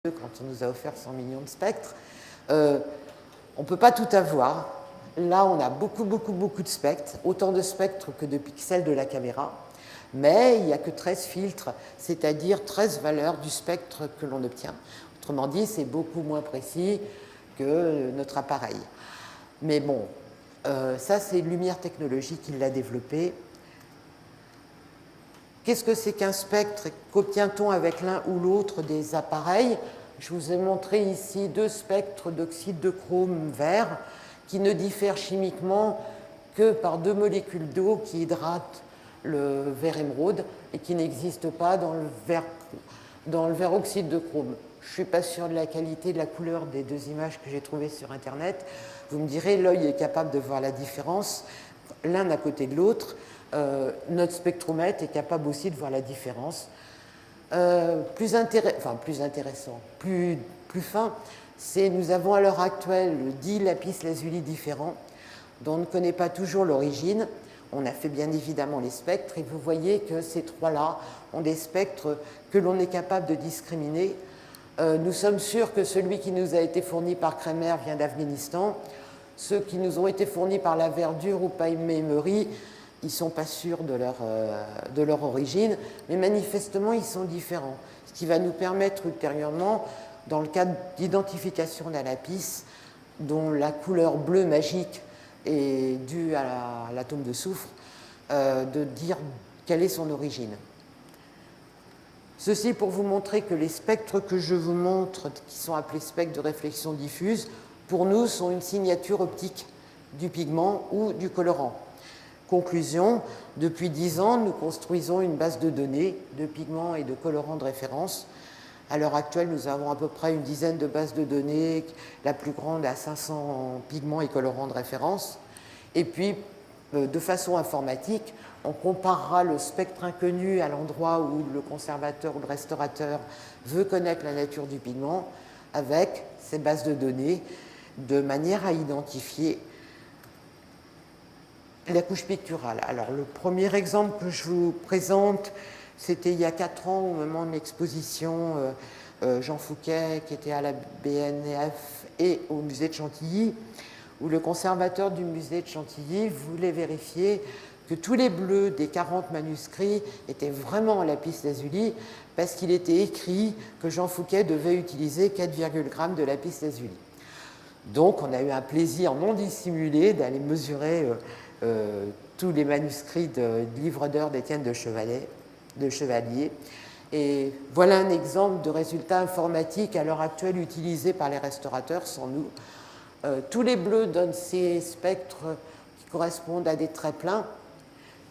quand on nous a offert 100 millions de spectres. On ne peut pas tout avoir. Là, on a beaucoup de spectres, autant de spectres que de pixels de la caméra, mais il n'y a que 13 filtres, c'est-à-dire 13 valeurs du spectre que l'on obtient. Autrement dit, c'est beaucoup moins précis que notre appareil. Mais bon, ça, c'est Lumière Technologies qui l'a développé. Qu'est-ce que c'est qu'un spectre et qu'obtient-on avec l'un ou l'autre des appareils? Je vous ai montré ici deux spectres d'oxyde de chrome vert qui ne diffèrent chimiquement que par deux molécules d'eau qui hydratent le verre émeraude et qui n'existent pas dans le verre oxyde de chrome. Je ne suis pas sûre de la qualité de la couleur des deux images que j'ai trouvées sur Internet. Vous me direz, l'œil est capable de voir la différence l'un à côté de l'autre. Notre spectromètre est capable aussi de voir la différence. Plus intéressant, plus fin, c'est nous avons à l'heure actuelle 10 lapis-lazuli différents dont on ne connaît pas toujours l'origine. On a fait bien évidemment les spectres et vous voyez que ces trois-là ont des spectres que l'on est capable de discriminer. Nous sommes sûrs que celui qui nous a été fourni par Kremer vient d'Afghanistan. Ceux qui nous ont été fournis par la Verdure ou Paime Emery, ils ne sont pas sûrs de leur origine, mais manifestement, ils sont différents. Ce qui va nous permettre ultérieurement, dans le cadre d'identification d'un lapis, dont la couleur bleue magique est due à l'atome de soufre, de dire quelle est son origine. Ceci pour vous montrer que les spectres que je vous montre, qui sont appelés spectres de réflexion diffuse, pour nous, sont une signature optique du pigment ou du colorant. Conclusion, depuis 10 ans, nous construisons une base de données de pigments et de colorants de référence. À l'heure actuelle, nous avons à peu près une dizaine de bases de données, la plus grande à 500 pigments et colorants de référence. Et puis, de façon informatique, on comparera le spectre inconnu à l'endroit où le conservateur ou le restaurateur veut connaître la nature du pigment avec ces bases de données de manière à identifier la couche picturale. Alors, le premier exemple que je vous présente, c'était il y a 4 ans, au moment de l'exposition Jean Fouquet, qui était à la BNF et au musée de Chantilly, où le conservateur du musée de Chantilly voulait vérifier que tous les bleus des 40 manuscrits étaient vraiment en lapis-lazuli, parce qu'il était écrit que Jean Fouquet devait utiliser 4,g de lapis-lazuli. Donc, on a eu un plaisir non dissimulé d'aller mesurer tous les manuscrits de livres d'heures d'Étienne de Chevalier. Et voilà un exemple de résultat informatique à l'heure actuelle utilisé par les restaurateurs sans nous. Tous les bleus donnent ces spectres qui correspondent à des traits pleins.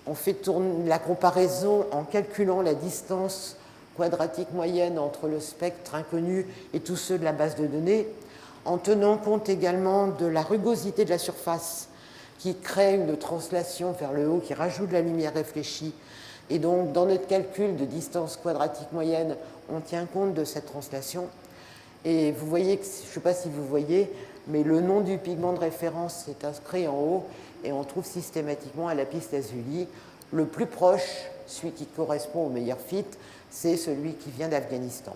On fait tourner la comparaison en calculant la distance quadratique moyenne entre le spectre inconnu et tous ceux de la base de données, en tenant compte également de la rugosité de la surface qui crée une translation vers le haut, qui rajoute de la lumière réfléchie. Et donc, dans notre calcul de distance quadratique moyenne, on tient compte de cette translation. Et vous voyez, je ne sais pas si vous voyez, mais le nom du pigment de référence est inscrit en haut et on trouve systématiquement un lapis-lazuli. Le plus proche, celui qui correspond au meilleur fit, c'est celui qui vient d'Afghanistan.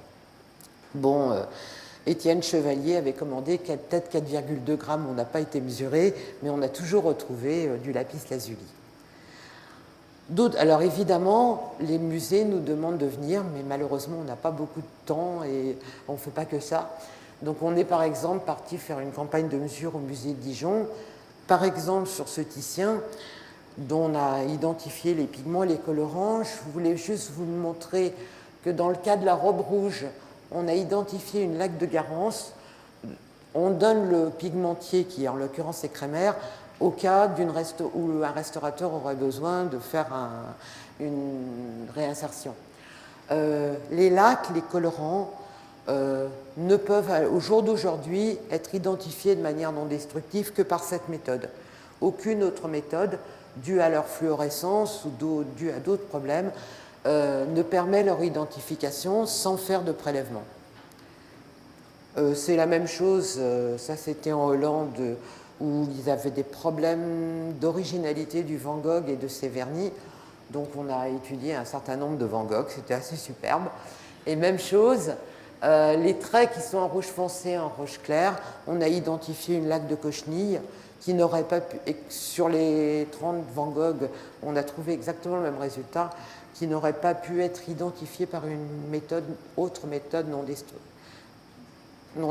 Bon, Étienne Chevalier avait commandé peut-être 4,2 grammes, on n'a pas été mesuré, mais on a toujours retrouvé du lapis-lazuli. Alors évidemment, les musées nous demandent de venir, mais malheureusement, on n'a pas beaucoup de temps et on ne fait pas que ça. Donc on est par exemple parti faire une campagne de mesure au musée de Dijon, par exemple sur ce Titien, dont on a identifié les pigments et les colorants. Je voulais juste vous montrer que dans le cas de la robe rouge, on a identifié une laque de Garance. On donne le pigmentier, qui en l'occurrence est Kremer, au cas où un restaurateur aurait besoin de faire une réinsertion. Les lacs, les colorants, ne peuvent, au jour d'aujourd'hui, être identifiés de manière non destructive que par cette méthode. Aucune autre méthode, due à leur fluorescence ou due à d'autres problèmes, ne permet leur identification sans faire de prélèvement. C'est la même chose, ça c'était en Hollande, où ils avaient des problèmes d'originalité du Van Gogh et de ses vernis. Donc on a étudié un certain nombre de Van Gogh, c'était assez superbe. Et même chose, Les traits qui sont en rouge foncé, en rouge clair, on a identifié une laque de cochenille qui n'aurait pas pu, et sur les 30 Van Gogh, on a trouvé exactement le même résultat, qui n'aurait pas pu être identifié par une autre méthode non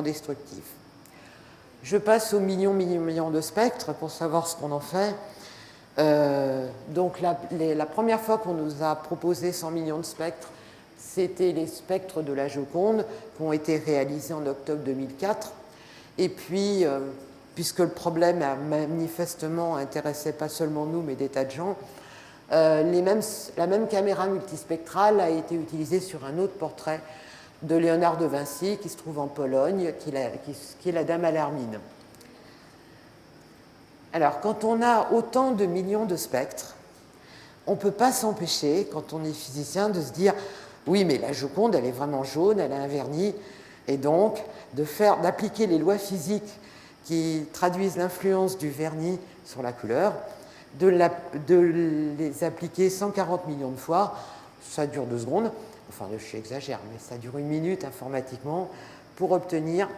destructive. Je passe aux millions de spectres pour savoir ce qu'on en fait. Donc la première fois qu'on nous a proposé 100 millions de spectres, c'était les spectres de la Joconde qui ont été réalisés en octobre 2004. Et puis, puisque le problème a manifestement intéressé pas seulement nous, mais des tas de gens, la même caméra multispectrale a été utilisée sur un autre portrait de Léonard de Vinci, qui se trouve en Pologne, qui est la Dame à l'hermine. Alors, quand on a autant de millions de spectres, on ne peut pas s'empêcher, quand on est physicien, de se dire « oui, mais la Joconde, elle est vraiment jaune, elle a un vernis », et donc d'appliquer les lois physiques qui traduisent l'influence du vernis sur la couleur, de les appliquer 140 millions de fois, ça dure 2 secondes, enfin j'exagère, mais ça dure 1 minute informatiquement, pour obtenir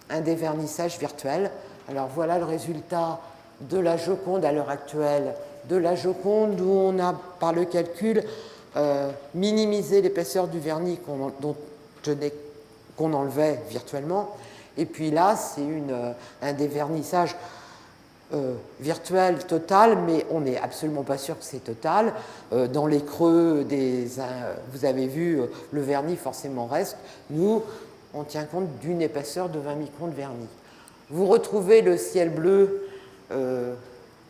un dévernissage virtuel. Alors voilà le résultat de la Joconde à l'heure actuelle, de la Joconde où on a, par le calcul, minimisé l'épaisseur du vernis qu'on enlevait virtuellement. Et puis là, c'est un dévernissage virtuel total, mais on n'est absolument pas sûr que c'est total. Dans les creux vous avez vu, le vernis forcément reste. Nous, on tient compte d'une épaisseur de 20 microns de vernis. Vous retrouvez le ciel bleu,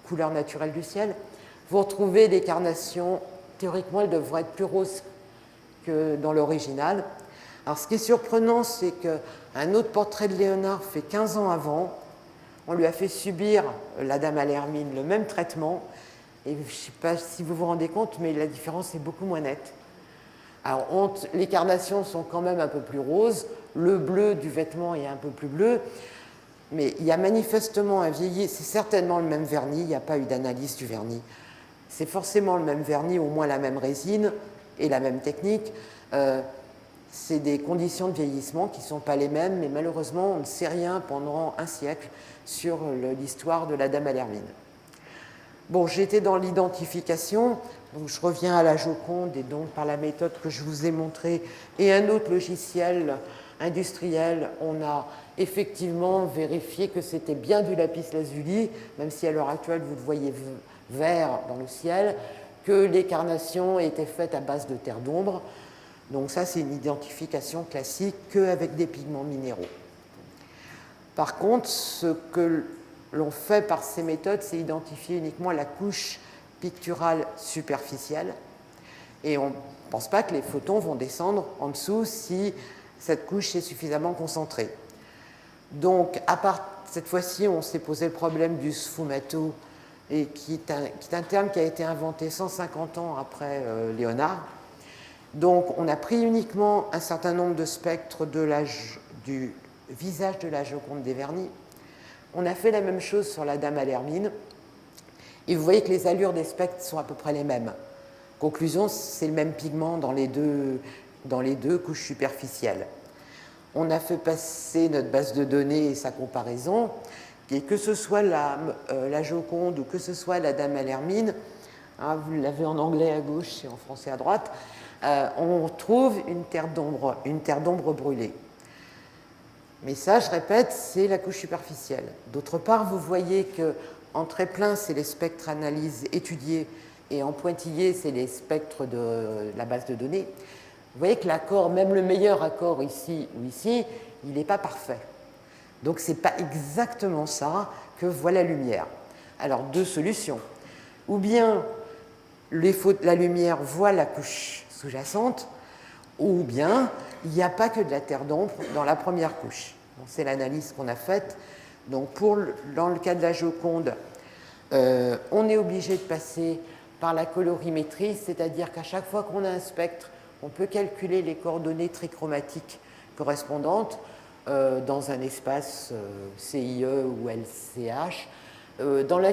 couleur naturelle du ciel. Vous retrouvez des carnations, théoriquement, elles devraient être plus roses que dans l'original. Alors, ce qui est surprenant, c'est qu'un autre portrait de Léonard fait 15 ans avant. On lui a fait subir, la Dame à l'hermine, le même traitement. Et je ne sais pas si vous vous rendez compte, mais la différence est beaucoup moins nette. Alors, les carnations sont quand même un peu plus roses. Le bleu du vêtement est un peu plus bleu. Mais il y a manifestement un vieilli. C'est certainement le même vernis. Il n'y a pas eu d'analyse du vernis. C'est forcément le même vernis, au moins la même résine et la même technique. C'est des conditions de vieillissement qui ne sont pas les mêmes, mais malheureusement, on ne sait rien pendant un siècle sur l'histoire de la Dame à l'hermine. Bon, j'étais dans l'identification, donc je reviens à la Joconde, et donc par la méthode que je vous ai montrée, et un autre logiciel industriel, on a effectivement vérifié que c'était bien du lapis lazuli, même si à l'heure actuelle, vous le voyez vert dans le ciel, que les carnations étaient faites à base de terre d'ombre. Donc ça, c'est une identification classique qu'avec des pigments minéraux. Par contre, ce que l'on fait par ces méthodes, c'est identifier uniquement la couche picturale superficielle. Et on ne pense pas que les photons vont descendre en dessous si cette couche est suffisamment concentrée. Donc, cette fois-ci, on s'est posé le problème du sfumato, et qui est un terme qui a été inventé 150 ans après Léonard. Donc, on a pris uniquement un certain nombre de spectres du visage de la Joconde dévernie. On a fait la même chose sur la Dame à l'hermine. Et vous voyez que les allures des spectres sont à peu près les mêmes. Conclusion, c'est le même pigment dans les deux couches superficielles. On a fait passer notre base de données et sa comparaison. Et que ce soit la Joconde ou que ce soit la Dame à l'hermine, hein, vous l'avez en anglais à gauche et en français à droite, on trouve une terre d'ombre brûlée. Mais ça, je répète, c'est la couche superficielle. D'autre part, vous voyez qu'en trait plein, c'est les spectres analysés, étudiés, et en pointillé, c'est les spectres de la base de données. Vous voyez que l'accord, même le meilleur accord ici ou ici, il n'est pas parfait. Donc, ce n'est pas exactement ça que voit la lumière. Alors, 2 solutions. Ou bien la lumière voit la couche sous-jacente, ou bien il n'y a pas que de la terre d'ombre dans la première couche. Bon, c'est l'analyse qu'on a faite. Donc, dans le cas de la Joconde, on est obligé de passer par la colorimétrie, c'est-à-dire qu'à chaque fois qu'on a un spectre, on peut calculer les coordonnées trichromatiques correspondantes dans un espace CIE ou LCH, dans la